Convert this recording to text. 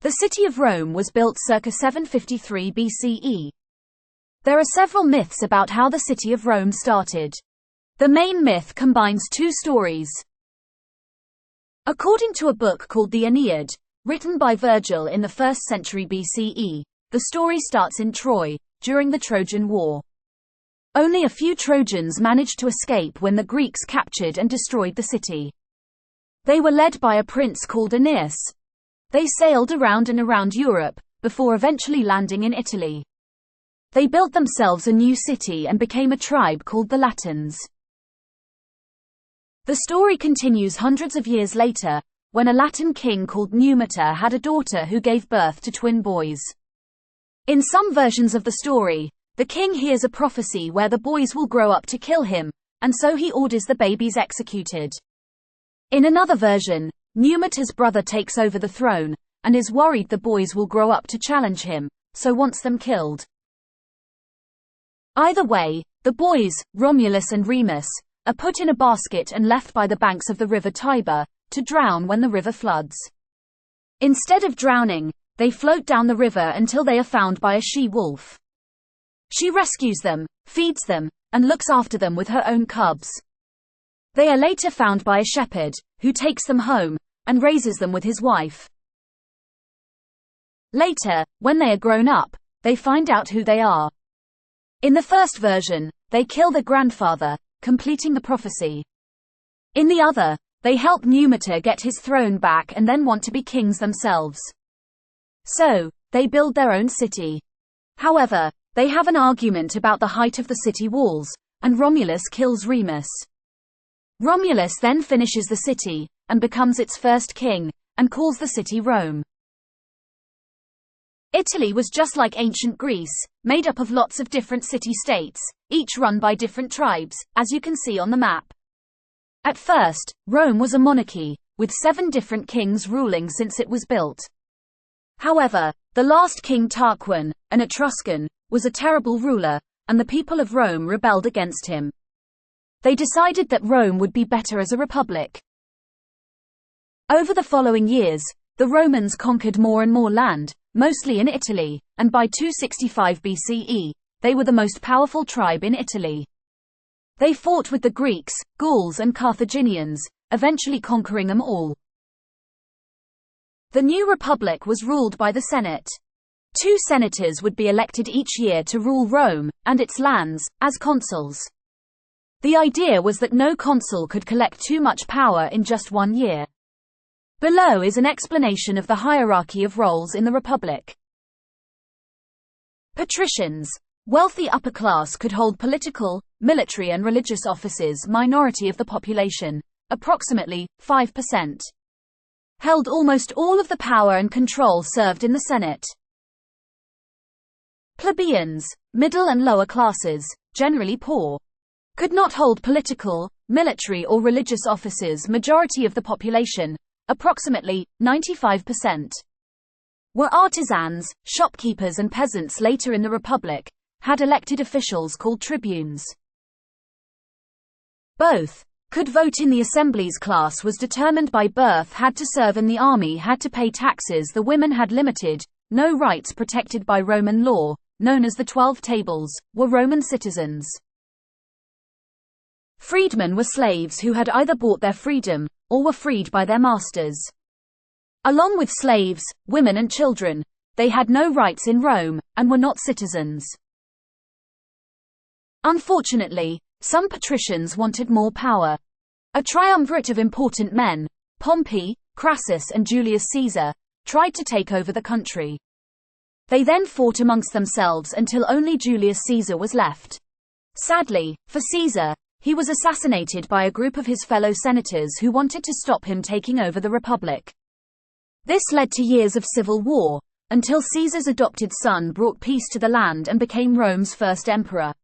The city of Rome was built circa 753 BCE. There are several myths about how the city of Rome started. The main myth combines two stories. According to a book called the Aeneid, written by Virgil in the 1st century BCE, the story starts in Troy, during the Trojan War. Only a few Trojans managed to escape when the Greeks captured and destroyed the city. They were led by a prince called Aeneas. They sailed around and around Europe, before eventually landing in Italy. They built themselves a new city and became a tribe called the Latins. The story continues hundreds of years later, when a Latin king called Numitor had a daughter who gave birth to twin boys. In some versions of the story, the king hears a prophecy where the boys will grow up to kill him, and so he orders the babies executed. In another version, Numitor's brother takes over the throne, and is worried the boys will grow up to challenge him, so wants them killed. Either way, the boys, Romulus and Remus, are put in a basket and left by the banks of the river Tiber, to drown when the river floods. Instead of drowning, they float down the river until they are found by a she-wolf. She rescues them, feeds them, and looks after them with her own cubs. They are later found by a shepherd, who takes them home, and raises them with his wife. Later, when they are grown up, they find out who they are. In the first version, they kill their grandfather, completing the prophecy. In the other, they help Numitor get his throne back and then want to be kings themselves. So, they build their own city. However, they have an argument about the height of the city walls, and Romulus kills Remus. Romulus then finishes the city, and becomes its first king, and calls the city Rome. Italy was just like ancient Greece, made up of lots of different city-states, each run by different tribes, as you can see on the map. At first, Rome was a monarchy, with 7 different kings ruling since it was built. However, the last king Tarquin, an Etruscan, was a terrible ruler, and the people of Rome rebelled against him. They decided that Rome would be better as a republic. Over the following years, the Romans conquered more and more land, mostly in Italy, and by 265 BCE, they were the most powerful tribe in Italy. They fought with the Greeks, Gauls and Carthaginians, eventually conquering them all. The new republic was ruled by the Senate. 2 senators would be elected each year to rule Rome, and its lands, as consuls. The idea was that no consul could collect too much power in just 1 year. Below is an explanation of the hierarchy of roles in the republic. Patricians, wealthy upper class, could hold political, military and religious offices. Minority of the population, approximately 5%, held almost all of the power and control served in the Senate. Plebeians, middle and lower classes, generally poor, could not hold political, military or religious offices. Majority of the population, approximately 95%, were artisans, shopkeepers and peasants. Later in the Republic, had elected officials called tribunes. Both could vote in the assemblies. Class was determined by birth, had to serve in the army, had to pay taxes. The women had limited, no rights protected by Roman law, known as the 12 Tables, were Roman citizens. Freedmen were slaves who had either bought their freedom, or were freed by their masters. Along with slaves, women and children, they had no rights in Rome, and were not citizens. Unfortunately, some patricians wanted more power. A triumvirate of important men, Pompey, Crassus and Julius Caesar, tried to take over the country. They then fought amongst themselves until only Julius Caesar was left. Sadly, for Caesar, he was assassinated by a group of his fellow senators who wanted to stop him taking over the republic. This led to years of civil war, until Caesar's adopted son brought peace to the land and became Rome's first emperor.